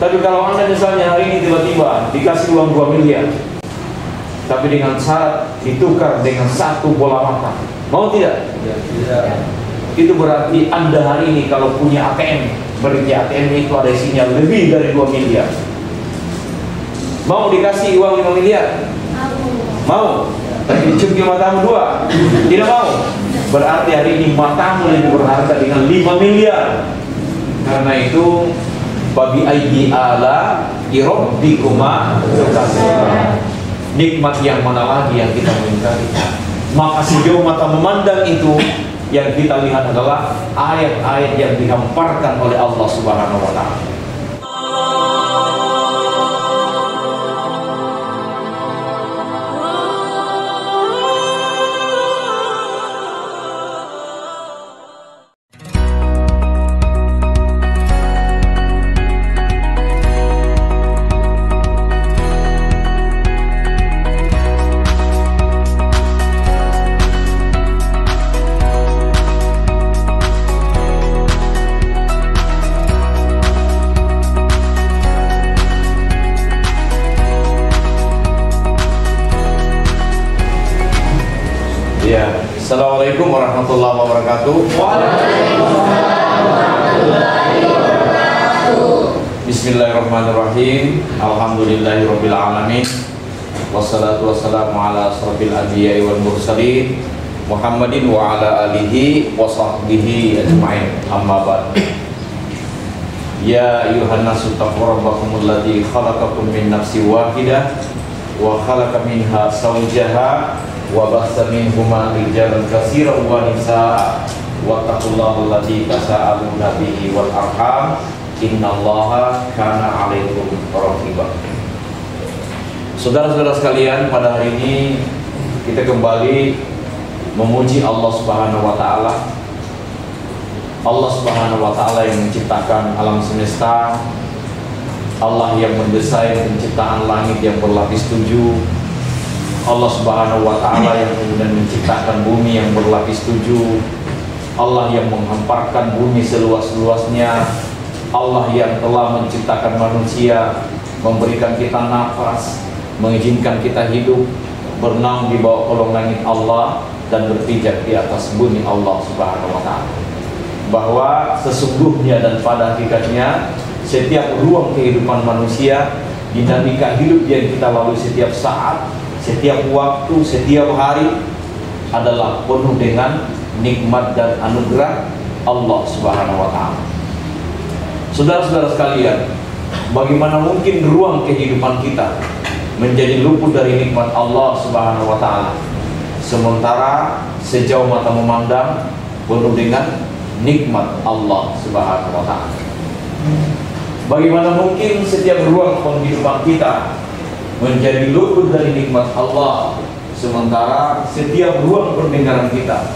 Tapi kalau Anda misalnya hari ini tiba-tiba dikasih uang 2 miliar, tapi dengan syarat ditukar dengan 1 bola mata, mau tidak? Tidak. Itu berarti Anda hari ini kalau punya ATM, berarti ATM itu ada isinya lebih dari 2 miliar. Mau dikasih uang 5 miliar? Mau. Tapi dicungkil matamu 2, tidak mau. Berarti hari ini matamu lebih berharga dengan 5 miliar. Karena itu babi ayyi ala rabbikuma tukadzibun. Nikmat yang mana lagi yang kita ingkari? Maka sejauh mata memandang itu, yang kita lihat adalah ayat-ayat yang dihamparkan oleh Allah Subhanahu wa taala. Ya, Assalamualaikum warahmatullahi wabarakatuh. Waalaikumsalam warahmatullahi wabarakatuh. Bismillahirrahmanirrahim. Alhamdulillahirabbil alamin. Wassalatu wassalamu ala asrofil anbiya'i wal mursalin Muhammadin wa ala alihi wa sahbihi ajma'in. Amma ba'd. Ya ayyuhan nasu taqu rabbakumul ladzi khalaqakum min nafsin wahidah wa khalaqa minha zawjaha wa bassa minhuma rijalan katsiran wa nisaa wattaqullaha allazi tasaaluna bihi wal arham innallaha kana 'alaikum raqiba. Saudara-saudara sekalian, pada hari ini kita kembali memuji Allah Subhanahu wa taala. Allah Subhanahu wa taala yang menciptakan alam semesta, Allah yang mendesain penciptaan langit yang berlapis 7, Allah Subhanahu wa taala yang kemudian menciptakan bumi yang berlapis 7, Allah yang menghamparkan bumi seluas-luasnya, Allah yang telah menciptakan manusia, memberikan kita nafas, mengizinkan kita hidup, bernaung di bawah kolong langit Allah dan berpijak di atas bumi Allah Subhanahu wa taala. Bahwa sesungguhnya dan pada hakikatnya setiap ruang kehidupan manusia, dinamika hidup yang kita lalui setiap saat, setiap waktu, setiap hari adalah penuh dengan nikmat dan anugerah Allah Subhanahu wa taala. Saudara-saudara sekalian, bagaimana mungkin ruang kehidupan kita menjadi luput dari nikmat Allah Subhanahu wa taala, sementara sejauh mata memandang penuh dengan nikmat Allah Subhanahu wa taala. Bagaimana mungkin setiap ruang kehidupan kita menjadi luput dari nikmat Allah, sementara setiap ruang pendengaran kita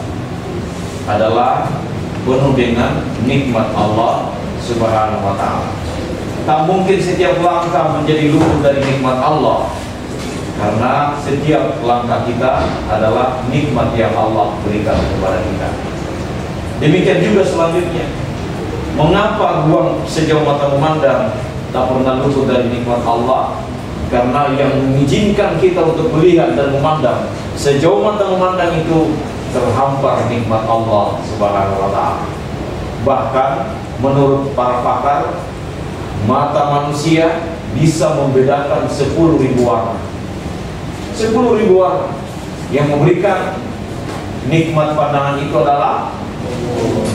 adalah penuh dengan nikmat Allah Subhanahu wa taala. Tak mungkin setiap langkah menjadi luput dari nikmat Allah, karena setiap langkah kita adalah nikmat yang Allah berikan kepada kita. Demikian juga selanjutnya, mengapa ruang sejauh mata memandang tak pernah luput dari nikmat Allah? Karena yang mengizinkan kita untuk melihat dan memandang sejauh mata memandang itu terhampar nikmat Allah Subhanahu wa taala. Bahkan menurut para pakar, mata manusia bisa membedakan 10.000 warna. 10.000 warna. Yang memberikan nikmat pandangan itu adalah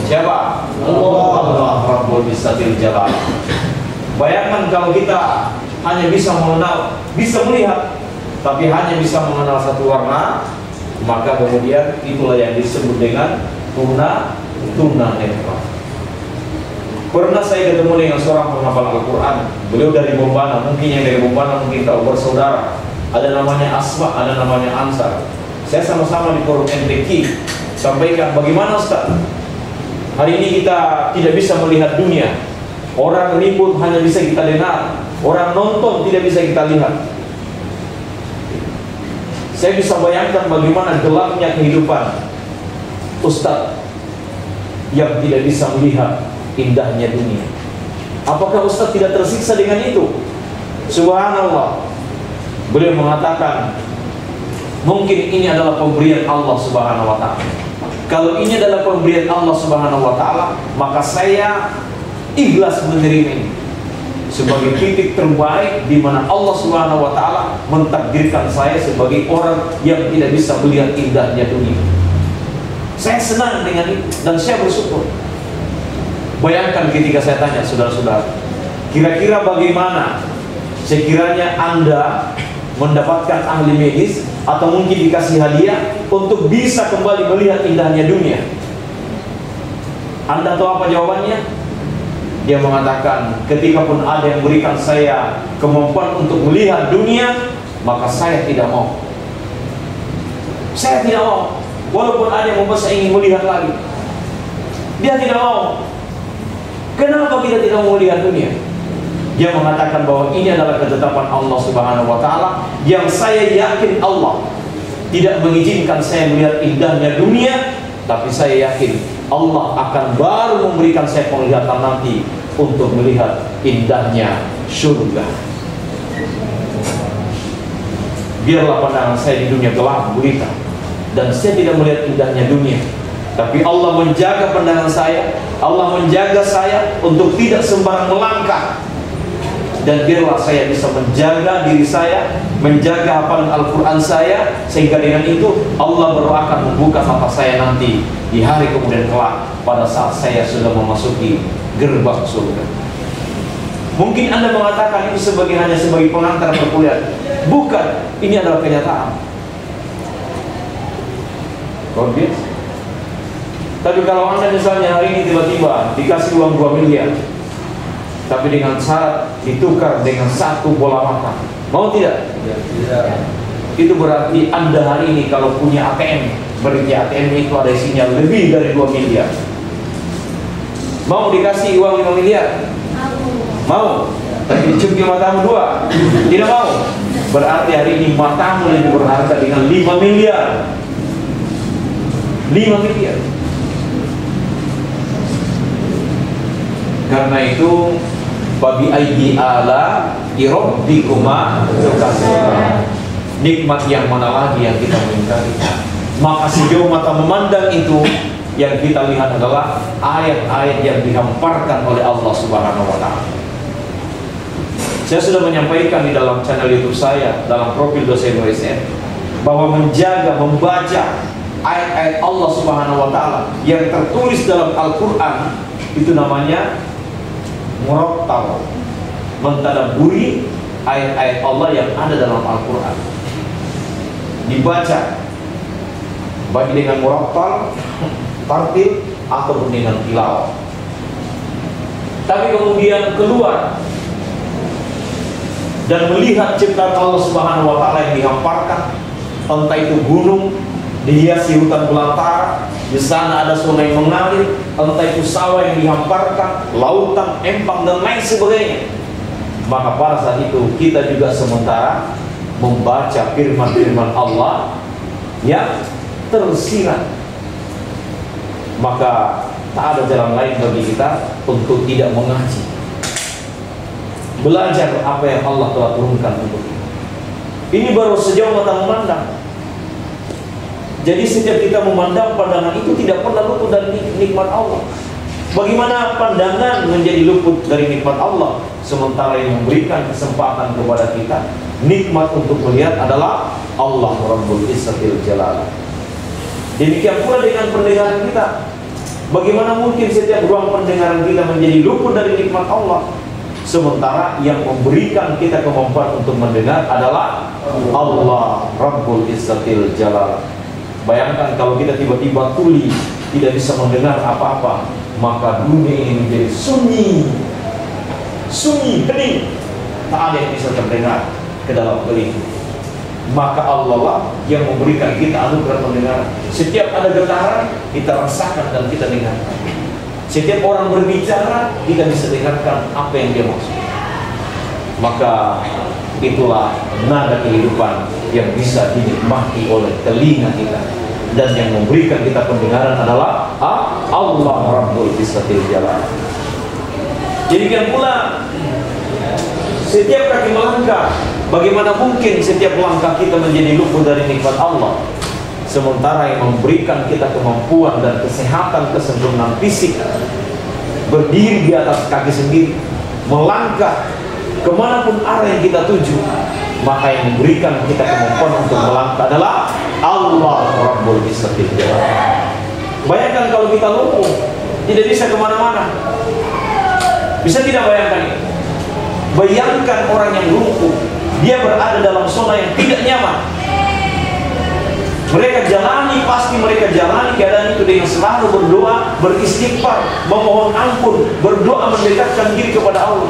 siapa? Allah Rabbul Izzati Jalal. Bayangkan kalau kita hanya bisa mengenal, bisa melihat, tapi hanya bisa mengenal satu warna, maka kemudian itulah yang disebut dengan tuna netra. Pernah saya ketemu dengan seorang penghafal Al-Quran. Beliau dari Bombana, mungkin yang dari Bombana mungkin tahu, bersaudara. Ada namanya Asma, ada namanya Ansar. Saya sama-sama di forum MTQ sampaikan, bagaimana Ustaz? Hari ini kita tidak bisa melihat dunia. Orang ribut hanya bisa kita dengar, orang nonton tidak bisa kita lihat. Saya bisa bayangkan bagaimana gelapnya kehidupan Ustaz yang tidak bisa melihat indahnya dunia. Apakah Ustaz tidak tersiksa dengan itu? Subhanallah. Beliau mengatakan, mungkin ini adalah pemberian Allah Subhanahu wa ta'ala. Kalau ini adalah pemberian Allah Subhanahu wa ta'ala, maka saya ikhlas menerima ini sebagai titik terbaik di mana Allah Subhanahu wa ta'ala mentakdirkan saya sebagai orang yang tidak bisa melihat indahnya dunia. Saya senang dengan itu dan saya bersyukur. Bayangkan ketika saya tanya saudara-saudara, kira-kira bagaimana sekiranya Anda mendapatkan ahli medis atau mungkin dikasih hadiah untuk bisa kembali melihat indahnya dunia? Anda tahu apa jawabannya? Dia mengatakan, ketika pun ada yang berikan saya kemampuan untuk melihat dunia, maka saya tidak mau. Saya tidak mau. Walaupun ada yang membuat saya ingin melihat lagi, dia tidak mau. Kenapa kita tidak mau melihat dunia? Dia mengatakan bahwa ini adalah ketetapan Allah Subhanahu wa ta'ala, yang saya yakin Allah tidak mengizinkan saya melihat indahnya dunia, tapi saya yakin Allah akan baru memberikan saya penglihatan nanti untuk melihat indahnya surga. Biarlah pandangan saya di dunia gelap gulita dan saya tidak melihat indahnya dunia, tapi Allah menjaga pandangan saya, Allah menjaga saya untuk tidak sembarang melangkah. Dan biarlah saya bisa menjaga diri saya, menjaga hafalan Al-Quran saya, sehingga dengan itu Allah baru akan membuka mata saya nanti di hari kemudian kelak, pada saat saya sudah memasuki gerbang surga. Mungkin Anda mengatakan itu hanya sebagai pengantar perkuliahan. Bukan, ini adalah kenyataan. Oke. Tapi kalau Anda misalnya hari ini tiba-tiba dikasih uang 2 miliar, tapi dengan syarat ditukar dengan 1 bola mata, mau tidak? Ya, tidak. Itu berarti Anda hari ini kalau punya ATM, berarti ATM itu ada isinya lebih dari 2 miliar. Mau dikasih uang 5 miliar? Mau. Tapi dicungkil matamu 2, tidak mau. Berarti hari ini matamu lebih berharga dengan 5 miliar. 5 miliar. Karena itu, babi aidi ala irabbikuma tukazziban. Nikmat yang mana lagi yang kita ingkari? Maka sejauh mata memandang itu, yang kita lihat adalah ayat-ayat yang dihamparkan oleh Allah Subhanahu wa ta'ala. Saya sudah menyampaikan di dalam channel YouTube saya, dalam profil dosen OSN, bahwa menjaga, membaca ayat-ayat Allah Subhanahu wa ta'ala yang tertulis dalam Al-Quran, itu namanya murattal, mentadabburi ayat-ayat Allah yang ada dalam Al-Quran. Dibaca baik dengan murattal, tartil, ataupun dengan tilawah. Tapi kemudian keluar dan melihat ciptaan Allah Subhanahu wa ta'ala yang dihamparkan, entah itu gunung dihiasi hutan belantara, di sana ada sungai mengalir, entah itu sawah yang dihamparkan, lautan, empang, dan lain sebagainya. Maka pada saat itu kita juga sementara membaca firman-firman Allah yang tersirat, maka tak ada jalan lain bagi kita untuk tidak mengaji, belajar apa yang Allah telah turunkan untuk kita. Ini baru sejauh mata memandang. Jadi setiap kita memandang, pandangan itu tidak pernah luput dari nikmat Allah. Bagaimana pandangan menjadi luput dari nikmat Allah, sementara yang memberikan kesempatan kepada kita nikmat untuk melihat adalah Allah Rabbul Izzatil Jalal. Demikian pula dengan pendengaran kita. Bagaimana mungkin setiap ruang pendengaran kita menjadi luput dari nikmat Allah, sementara yang memberikan kita kemampuan untuk mendengar adalah Allah Rabbul Izzatil Jalal. Bayangkan kalau kita tiba-tiba tuli, tidak bisa mendengar apa-apa, maka dunia ini menjadi sunyi, hening, tak ada yang bisa terdengar ke dalam telinga. Maka Allah lah yang memberikan kita anugerah pendengaran. Setiap ada getaran, kita rasakan dan kita dengarkan. Setiap orang berbicara, kita bisa dengarkan apa yang dia maksud. Maka itulah nada kehidupan yang bisa dinikmati oleh telinga kita. Dan yang memberikan kita pendengaran adalah Allah Rabbul Izzatil Jalal. Demikian pula setiap kaki melangkah, bagaimana mungkin setiap langkah kita menjadi luput dari nikmat Allah, sementara yang memberikan kita kemampuan dan kesehatan, kesempurnaan fisik, berdiri di atas kaki sendiri, melangkah kemanapun arah yang kita tuju, maka yang memberikan kita kemampuan untuk melangkah adalah Allah Rabbul Izzati. Bayangkan kalau kita lumpuh, tidak bisa kemana-mana. Bisa tidak bayangkan ini? Bayangkan orang yang lumpuh, dia berada dalam zona yang tidak nyaman. Mereka jalani, pasti mereka jalani keadaan itu dengan selalu berdoa, beristighfar, memohon ampun, berdoa mendekatkan diri kepada Allah.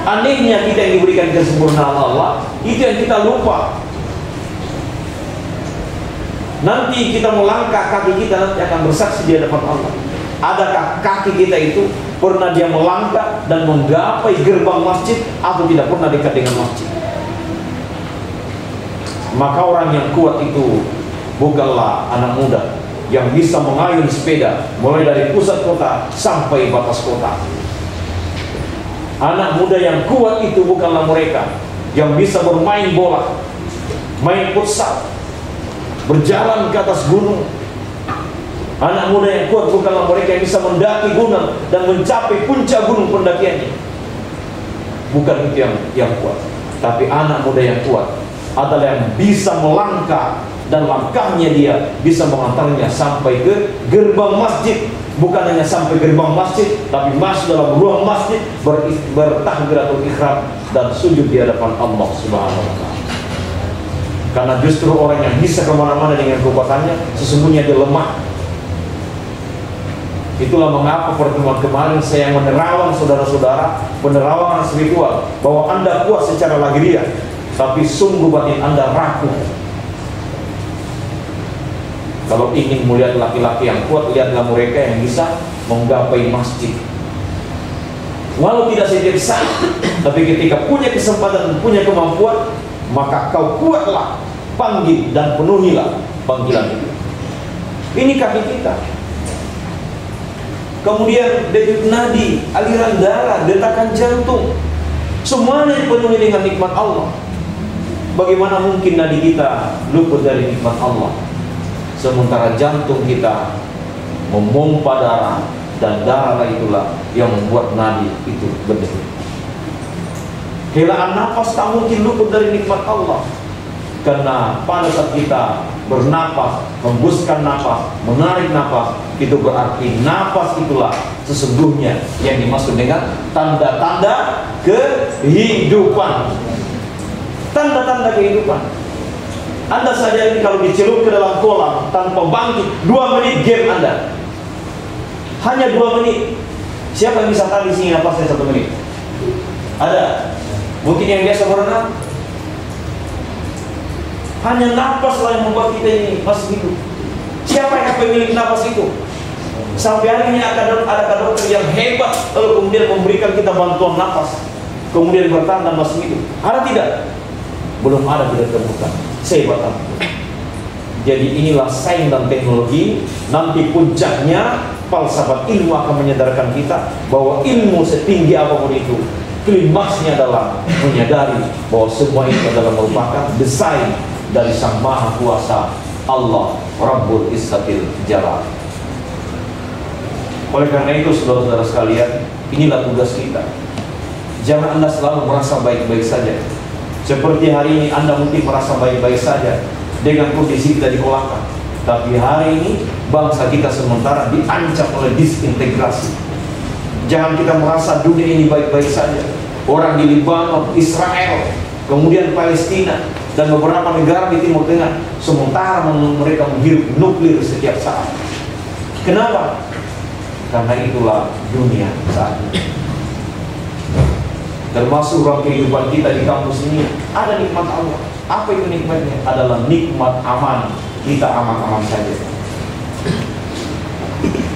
Anehnya kita yang diberikan kesempurnaan Allah, itu yang kita lupa. Nanti kita melangkah, kaki kita nanti akan bersaksi di hadapan Allah. Adakah kaki kita itu pernah dia melangkah dan menggapai gerbang masjid, atau tidak pernah dekat dengan masjid? Maka orang yang kuat itu bukanlah anak muda yang bisa mengayun sepeda mulai dari pusat kota sampai batas kota. Anak muda yang kuat itu bukanlah mereka yang bisa bermain bola, main futsal, berjalan ke atas gunung. Anak muda yang kuat bukanlah mereka yang bisa mendaki gunung dan mencapai puncak gunung pendakiannya. Bukan itu yang kuat. Tapi anak muda yang kuat adalah yang bisa melangkah, dan langkahnya dia bisa mengantarnya sampai ke gerbang masjid. Bukan hanya sampai gerbang masjid, tapi masuk dalam ruang masjid, bertakbiratul ihram dan sujud di hadapan Allah Subhanahu wa ta'ala. Karena justru orang yang bisa kemana-mana dengan kekuatannya, sesungguhnya dia lemah. Itulah mengapa pertemuan kemarin saya menerawang saudara-saudara, penerawangan spiritual, bahwa Anda kuat secara lahiriah, tapi sungguh batin Anda rapuh. Kalau ingin melihat laki-laki yang kuat, lihatlah mereka yang bisa menggapai masjid. Walau tidak setiap saat, tapi ketika punya kesempatan, punya kemampuan, maka kau kuatlah, panggil dan penuhilah panggilan itu. Ini kaki kita. Kemudian denyut nadi, aliran darah, detakan jantung, semuanya dipenuhi dengan nikmat Allah. Bagaimana mungkin nadi kita luput dari nikmat Allah, sementara jantung kita memompa darah, dan darah itulah yang membuat nadi itu berdenyut. Helaan nafas tak mungkin luput dari nikmat Allah, karena pada saat kita bernapas, hembuskan nafas, menarik nafas, itu berarti nafas itulah sesungguhnya yang dimaksud dengan tanda-tanda kehidupan. Tanda-tanda kehidupan. Anda saja ini kalau dicelup ke dalam kolam tanpa bangkit, 2 menit game Anda. Hanya 2 menit. Siapa yang bisa tahan di sini napasnya 1 menit? Ada? Mungkin yang biasa berenang. Hanya nafas lah yang membuat kita ini masih hidup. Siapa yang pemilik nafas itu? Sampai hari ini ada dokter yang hebat, lalu kemudian memberikan kita bantuan nafas, kemudian bertahan dan masih hidup. Ada tidak? Belum ada, tidak terbuka. Sehebat. Jadi inilah sains dan teknologi. Nanti puncaknya falsafat ilmu akan menyadarkan kita bahwa ilmu setinggi apapun itu, klimaksnya adalah menyadari bahwa semua itu adalah merupakan desain dari Sang Maha Kuasa Allah Rabbul Izzatil Jalal. Oleh karena itu saudara-saudara sekalian, inilah tugas kita. Jangan Anda selalu merasa baik-baik saja. Seperti hari ini Anda mungkin merasa baik-baik saja dengan kondisi kita di Kolaka. Tapi hari ini bangsa kita sementara diancam oleh disintegrasi. Jangan kita merasa dunia ini baik-baik saja. Orang di Libanon, Israel, kemudian Palestina, dan beberapa negara di Timur Tengah, sementara mereka menghirup nuklir setiap saat. Kenapa? Karena itulah dunia saat ini. Termasuk ruang kehidupan kita di kampus ini ada nikmat Allah. Apa itu nikmatnya? Adalah nikmat aman. Kita aman-aman saja.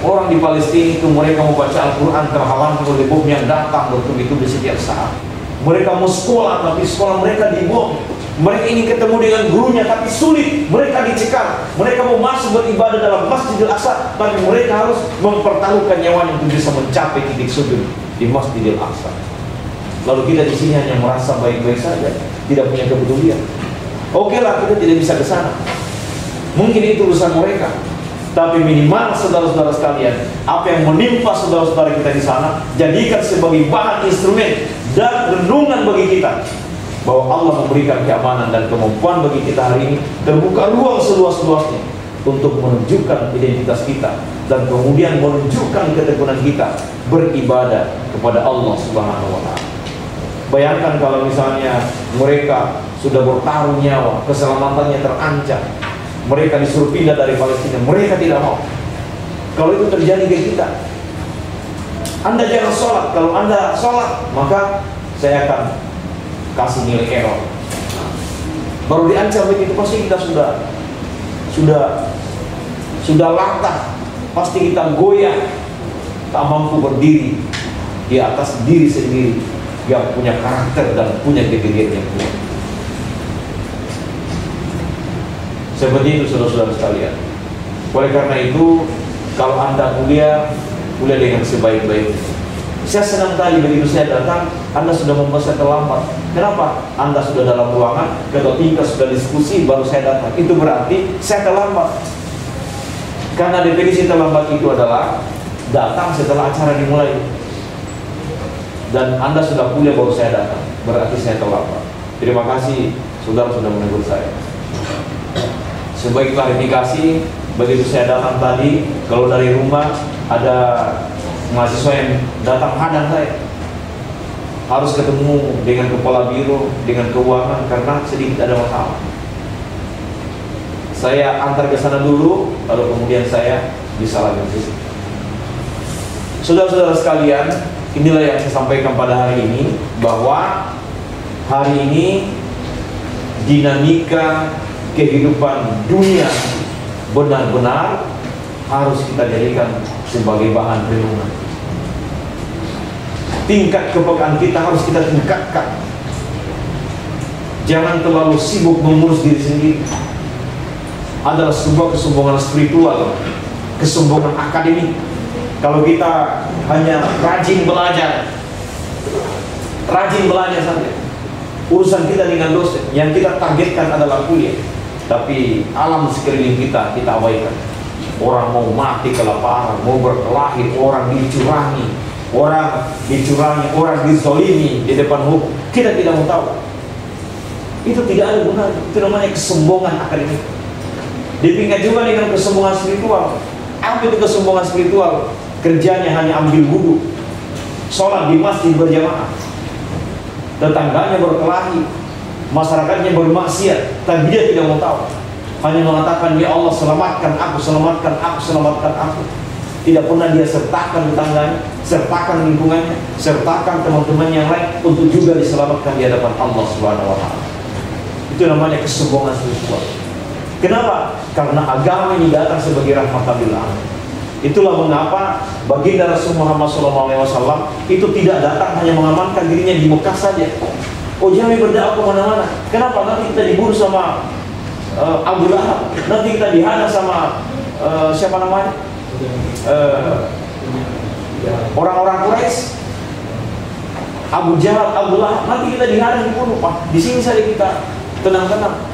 Orang di Palestina itu mereka mau baca Al-Quran terhalang oleh bom yang datang bertubi-tubi setiap saat. Mereka mau sekolah tapi sekolah mereka dibom. Mereka ingin ketemu dengan gurunya tapi sulit, mereka dicekal. Mereka mau masuk beribadah dalam Masjidil Aqsa, tapi mereka harus mempertaruhkan nyawanya untuk bisa mencapai titik sujud. di Masjidil Aqsa. Lalu kita di sini hanya merasa baik-baik saja, tidak punya kepedulian. Oke lah, kita tidak bisa ke sana. Mungkin itu urusan mereka. Tapi minimal saudara-saudara sekalian, apa yang menimpa saudara-saudara kita di sana, jadikan sebagai bahan instrumen dan renungan bagi kita bahwa Allah memberikan keamanan dan kemampuan bagi kita hari ini, terbuka ruang seluas-luasnya untuk menunjukkan identitas kita dan kemudian menunjukkan ketekunan kita beribadah kepada Allah Subhanahu wa Ta'ala. Bayangkan kalau misalnya mereka sudah bertaruh nyawa, keselamatannya terancam, mereka disuruh pindah dari Palestina, mereka tidak mau. Kalau itu terjadi ke kita, Anda jangan sholat. Kalau Anda sholat, maka saya akan kasih nilai error. Baru diancam begitu, pasti kita sudah latah, pasti kita goyah, tak mampu berdiri di atas diri sendiri yang punya karakter dan punya kegiatan yang kuat. Seperti itu saudara-saudara sekalian. Oleh karena itu, kalau Anda kuliah dengan sebaik-baiknya. Saya senang tadi begitu saya datang, Anda sudah membuat saya terlambat. Kenapa? Anda sudah dalam ruangan, ketua tingkat sudah diskusi, baru saya datang. Itu berarti saya terlambat. Karena definisi terlambat itu adalah datang setelah acara dimulai. Dan Anda sudah kuliah baru saya datang, berarti saya terlambat. Terima kasih saudara sudah menegur saya. Sebagai klarifikasi, begitu saya datang tadi, kalau dari rumah ada mahasiswa yang datang hadang saya, harus ketemu dengan kepala biro, dengan keuangan karena sedikit ada masalah. Saya antar ke sana dulu, lalu kemudian saya bisa lagi. Saudara-saudara sekalian, inilah yang saya sampaikan pada hari ini, bahwa hari ini dinamika kehidupan dunia benar-benar harus kita jadikan sebagai bahan renungan. Tingkat kepekaan kita harus kita tingkatkan. Jangan terlalu sibuk mengurus diri sendiri. Adalah sebuah kesombongan spiritual, kesombongan akademik. Kalau kita hanya rajin belajar saja, urusan kita dengan dosen, yang kita targetkan adalah kuliah, tapi alam sekeliling kita abaikan. Orang mau mati kelaparan, mau berkelahi, orang dicurangi, orang dizolimi di depan hukum, kita tidak mau tahu. Itu tidak ada gunanya. Itu namanya kesombongan akademik. Dipingat juga dengan kesombongan spiritual. Apa itu kesombongan spiritual? Kerjanya hanya ambil wudhu, sholat di masjid berjamaah, tetangganya berkelahi, masyarakatnya bermaksiat, tapi dia tidak mau tahu. Hanya mengatakan, ya Allah selamatkan aku, selamatkan aku, selamatkan aku. Tidak pernah dia sertakan tetangganya, sertakan lingkungannya, sertakan teman-teman yang lain untuk juga diselamatkan di hadapan Allah Subhanahu wa Ta'ala. Itu namanya kesombongan spiritual. Kenapa? Karena agama ini datang sebagai rahmatan lil alamin. Itulah mengapa baginda Rasul Muhammad SAW itu tidak datang hanya mengamankan dirinya di Mekah saja. Oh, jangan berdakwah kemana-mana. Kenapa? Nanti kita dibunuh sama Abu Lahab, nanti kita dihadang sama siapa namanya? Orang-orang Quraisy, Abu Jahal, Abu Lahab, nanti kita dihadang, dibunuh. Di sini saja kita tenang-tenang.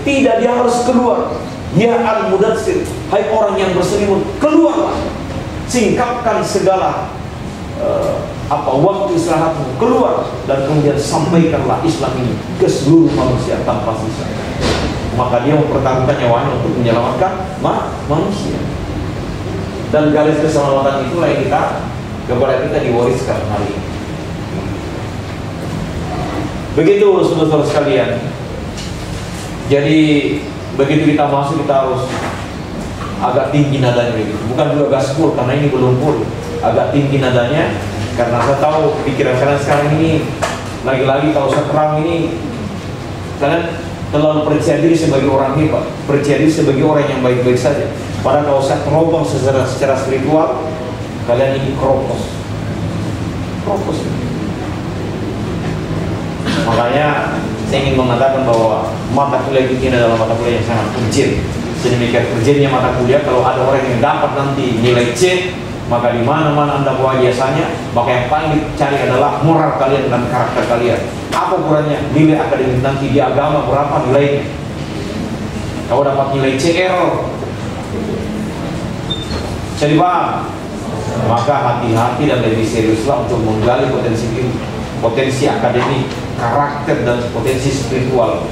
Tidak, dia harus keluar. Ya al-mudatsir, hai orang yang berselimut, keluarlah. Singkapkan segala waktu istirahatmu, keluar, dan kemudian sampaikanlah Islam ini ke seluruh manusia tanpa sisa. Maka dia mempertaruhkan nyawanya untuk menyelamatkan manusia. Dan garis keselamatan itulah yang kepada kita diwariskan hari ini. Begitu saudara-saudara sekalian. Jadi begitu kita masuk, kita harus agak tinggi nadanya begitu. Bukan juga gaspur, karena ini belum pur. Agak tinggi nadanya, karena saya tahu pikiran kalian sekarang ini, lagi-lagi kalau saya terang ini, kalian terlalu percaya diri sebagai orang hebat, percaya diri sebagai orang yang baik-baik saja. Padahal kalau saya terombang secara spiritual, kalian ini keropos. Makanya saya ingin mengatakan bahwa mata kuliah ini adalah mata kuliah yang sangat urgent. Sedemikian urgentnya mata kuliah, kalau ada orang yang dapat nanti nilai C, Maka di mana-mana Anda bawa jasanya, maka yang paling dicari adalah moral kalian dan karakter kalian. Apa ukurannya? Nilai akademik nanti di agama berapa nilainya? Kalau dapat nilai CR, jadi paham? Maka hati-hati dan lebih seriuslah untuk menggali potensi akademik, karakter dan potensi spiritual.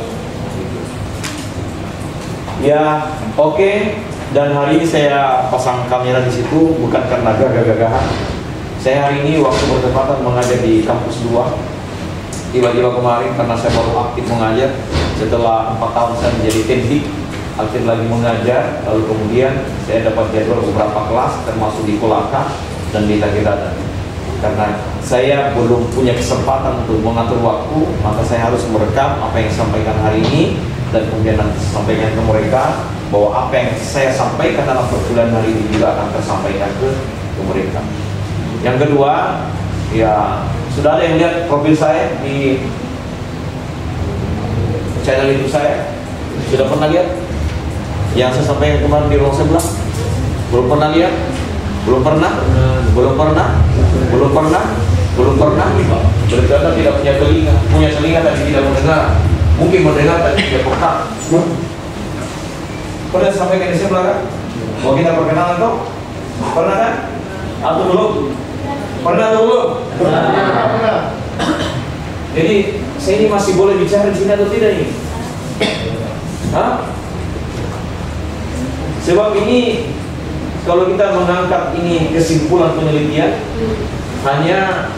Ya, oke. Dan hari ini saya pasang kamera di situ bukan karena gagah-gagahan. Saya hari ini waktu bertepatan mengajar di kampus 2. Tiba-tiba kemarin karena saya baru aktif mengajar setelah 4 tahun saya menjadi teknik, aktif lagi mengajar. Lalu kemudian saya dapat jadwal beberapa kelas termasuk di Kolaka dan di Tagirada. Karena saya belum punya kesempatan untuk mengatur waktu, maka saya harus merekam apa yang disampaikan hari ini dan kemudian nanti sampaikan ke mereka, bahwa apa yang saya sampaikan dalam perkuliahan hari ini juga akan tersampaikan ke mereka. Yang kedua, ya sudah ada yang lihat profil saya di channel YouTube saya? Sudah pernah lihat? Yang saya sampaikan kemarin di ruang sebelah? Belum pernah lihat? Belum pernah? Belum pernah? Belum pernah? Belum pernah? Berarti Anda tidak punya telinga. Punya telinga tapi tidak mendengar. Mungkin mendengar tapi tidak pernah. Pernah sampaikan di sebelah kan? Mau kita perkenalan toh? Pernah kan? Atau belum? Pernah atau belum? Pernah. Jadi saya ini masih boleh bicara di sini atau tidak ini? Hah? Sebab ini kalau kita mengangkat ini kesimpulan penelitian, hanya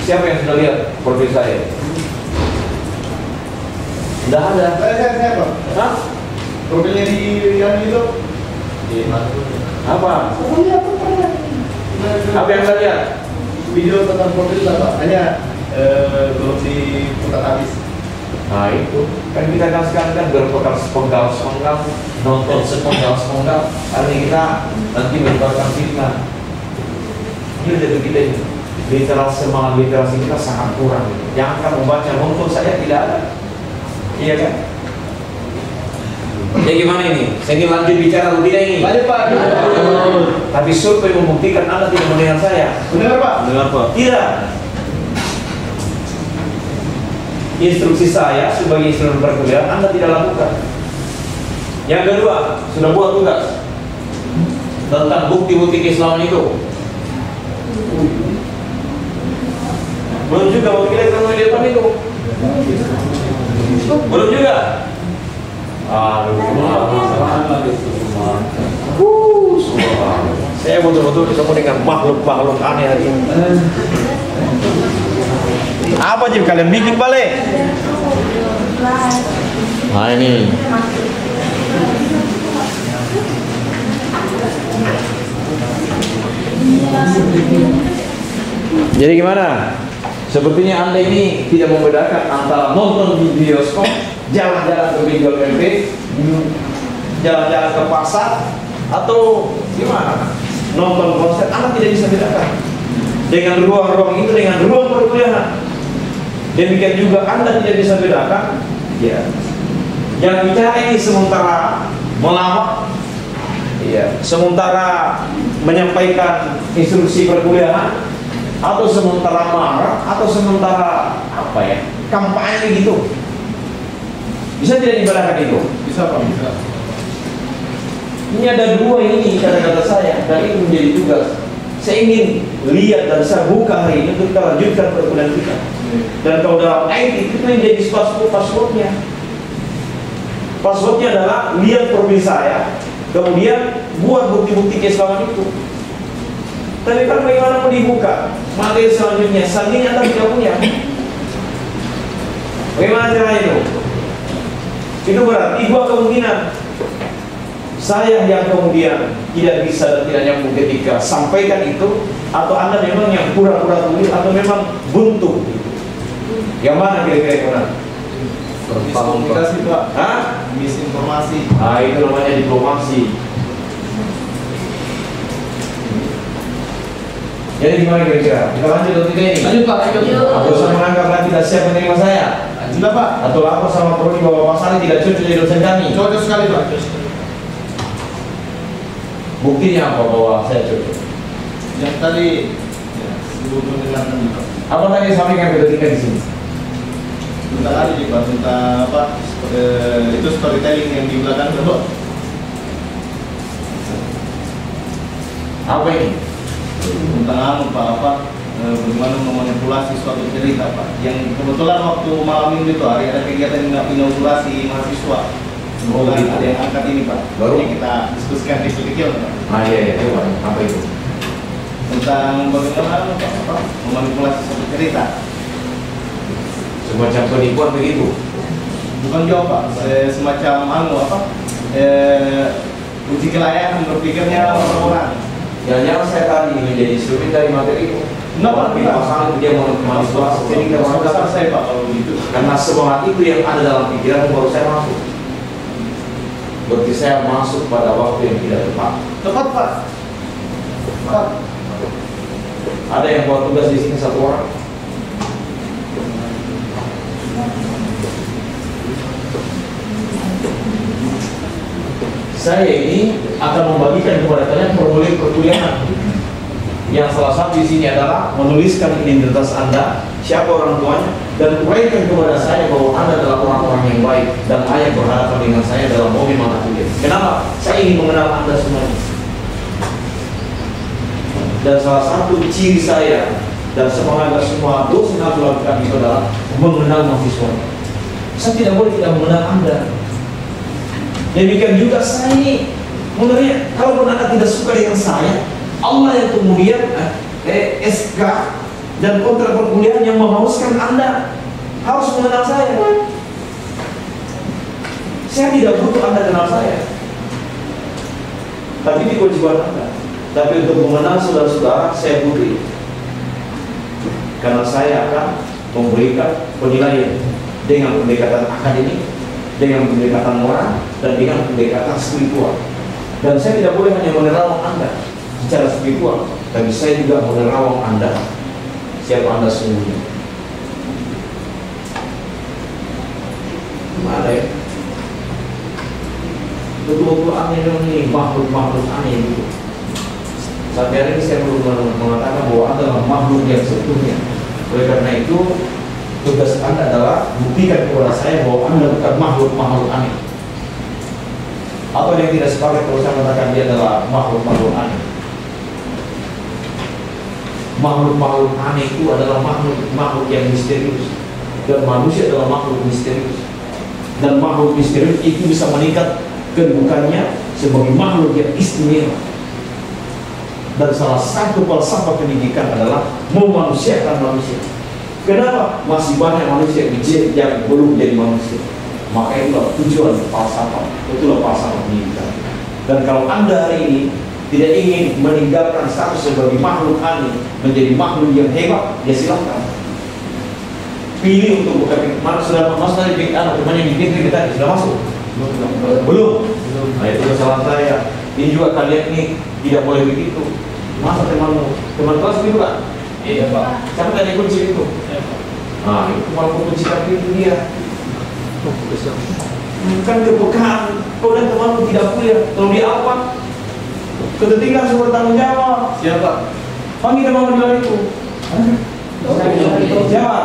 siapa yang sudah lihat profil saya? Tidak ada. Siapa? Hah? Profilnya di yang itu? Apa? Apa yang Anda lihat? Video tentang profil apa? Hanya belum diputar habis. Nah itu kan kita kan sekarang kan berpekal sepenggal, nonton sepenggal. Hari ini kita nanti menyebarkan fitnah. Ini jadi kita ini semangat literasi kita sangat kurang. Yang akan membaca nonton saya tidak ada. Iya kan? Ya gimana ini? Saya ingin lanjut bicara atau tidak ini? Lanjut Pak. Tapi survei membuktikan Anda tidak mendengar saya. Mendengar Pak? Mendengar Pak? Tidak. Instruksi saya sebagai instrumen perkuliahan Anda tidak lakukan. Yang kedua, sudah buat tugas tentang bukti-bukti keislaman itu. Belum juga wakil ekonomi depan itu. Belum juga. Saya betul-betul ketemu dengan makhluk-makhluk aneh hari ini. Apa sih kalian bikin balik? Nah ini. Jadi gimana? Sepertinya Anda ini tidak membedakan antara nonton di bioskop, jalan-jalan ke Benjol MP, jalan-jalan ke pasar, atau gimana? Nonton konser, Anda tidak bisa bedakan. Dengan ruang-ruang itu dengan ruang perkuliahan. Demikian juga Anda tidak bisa bedakan. Ya. Yang bicara ini sementara melawak, ya, sementara menyampaikan instruksi perkuliahan, atau sementara marah, atau sementara apa ya, kampanye gitu. Bisa tidak dibedakan itu? Bisa Pak, bisa. Ini ada dua ini kata-kata saya, dan itu menjadi tugas. Saya ingin lihat dan saya buka hari ini untuk kita lanjutkan perkuliahan kita. Dan kalau dalam IT itu yang jadi passwordnya. Passwordnya adalah lihat profil saya, kemudian buat bukti-bukti keislaman itu. Tapi kan bagaimana mau dibuka? Materi selanjutnya, seandainya Anda tidak punya. Bagaimana caranya itu? Itu berarti dua kemungkinan. Saya yang kemudian tidak bisa dan tidak nyambung ketika sampaikan itu, atau Anda memang yang pura-pura tulis, atau memang buntu. Yang mana kira-kira yang benar? Miskomunikasi Pak. Hah? Misinformasi. Nah itu namanya diplomasi. Jadi gimana kira-kira? Kita lanjut atau tidak ini? Lanjut Pak, lanjut. Atau saya menganggap Anda tidak siap menerima saya? Sudah Pak. Atau lapor sama prodi bahwa Pak Sari tidak cocok jadi dosen kami? Cocok sekali Pak. Buktinya apa bahwa saya cocok? Yang tadi ya, sebelum mendengarkan juga. Apa tadi yang sampaikan ketika di sini? Tentang tadi Pak, tentang apa? Itu storytelling yang di belakang itu Pak. Apa ini? Tentang apa? Bagaimana memanipulasi suatu cerita Pak. Yang kebetulan waktu malam ini tuh hari ada kegiatan inaugurasi mahasiswa. Kebetulan gitu. ada yang angkat ini Pak. Baru? Yang kita diskusikan di sedikit Pak. Iya, coba. Apa itu? Tentang bagaimana apa? Memanipulasi suatu cerita. Semacam penipuan begitu. Bukan jawab Pak, semacam uji kelayakan berpikirnya orang-orang. Jangan-jangan saya tadi menjadi instrumen dari materi itu. Kenapa? Pasangan itu dia mau manipulasi. Jadi kita Masalah masuk saya Pak kalau gitu. karena semangat itu yang ada dalam pikiran baru saya masuk. Berarti saya masuk pada waktu yang tidak tepat. Tepat Pak. Tepat. Ada yang buat tugas di sini satu orang. Saya ini akan membagikan kepada kalian formulir perkuliahan. Yang salah satu di sini adalah menuliskan identitas Anda, siapa orang tuanya, dan uraikan kepada saya bahwa Anda adalah orang-orang yang baik dan layak berhadapan dengan saya dalam momen mata kuliah. Kenapa? Saya ingin mengenal Anda semuanya. Dan salah satu ciri saya dan semangat semua dosen yang aku lakukan itu adalah mengenal mahasiswa. Saya tidak boleh tidak mengenal Anda. Demikian juga saya ini mengenai kalau Anda tidak suka dengan saya, Allah yang kemudian SK dan kontrak perkuliahan yang mengharuskan Anda harus mengenal saya. Saya tidak butuh Anda kenal saya, tapi di kewajiban Anda. Tapi untuk mengenal saudara-saudara saya butuh, karena saya akan memberikan penilaian dengan pendekatan akademik, dengan pendekatan moral, dan dengan pendekatan spiritual. Dan saya tidak boleh hanya menerawang Anda secara spiritual, tapi saya juga menerawang Anda siapa Anda sesungguhnya. Gimana ya? Betul-betul aneh ini, makhluk-makhluk aneh itu. Sampai hari ini saya belum mengatakan bahwa Anda adalah makhluk yang seutuhnya. Oleh karena itu, tugas Anda adalah buktikan kepada saya bahwa Anda bukan makhluk-makhluk aneh. Atau yang tidak sepakat kalau saya mengatakan dia adalah makhluk-makhluk aneh. Makhluk-makhluk aneh itu adalah makhluk yang misterius, dan manusia adalah makhluk misterius. Dan makhluk misterius itu bisa meningkat kedudukannya sebagai makhluk yang istimewa. Dan salah satu falsafah pendidikan adalah memanusiakan manusia. Kenapa? Masih banyak manusia yang belum jadi manusia. Maka itulah tujuan falsafah, itulah falsafah pendidikan. Dan kalau Anda hari ini tidak ingin meninggalkan status sebagai makhluk aneh menjadi makhluk yang hebat, ya silahkan pilih untuk buka pintu. Mana sudah masuk dari anak temannya di pintu kita sudah masuk? Belum. Nah itu kesalahan saya. Ini juga kalian ini tidak boleh begitu. Masa teman kelas itu kan? Iya Pak. Siapa tadi kunci itu? Nah itu malah kunci pintu dia. Kan kepekaan. Kau dan temanmu tidak kuliah. Kalau dia apa? Ketertinggalan sumber tanggung jawab. Siapa? Panggil nama dia itu. Siapa?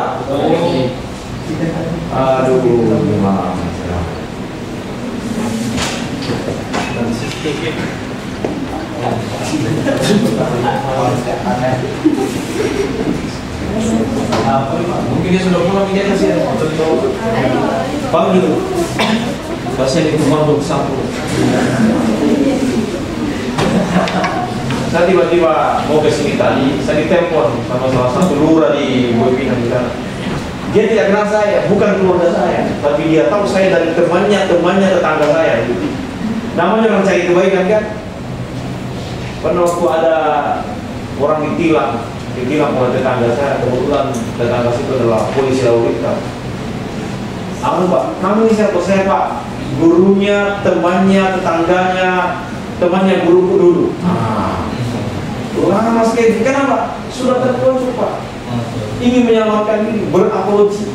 Aduh, gimana? Mungkin dia sudah pulang, dia kasih panggil pasien itu mabuk satu. Saya tiba-tiba mau ke sini tadi, saya ditelepon sama salah satu lurah di Boypinang di sana. Dia tidak kenal saya, bukan keluarga saya, tapi dia tahu saya dari temannya tetangga saya. Namanya orang cari kebaikan kan? Pernah waktu ada orang ditilang oleh tetangga saya, kebetulan tetangga itu adalah polisi lalu lintas. Pak, kamu ini siapa? Saya Pak, gurunya, temannya, tetangganya, temannya guruku dulu. Mas Kevin, kenapa? Sudah terkuat Pak. Ingin menyelamatkan diri, berapologi,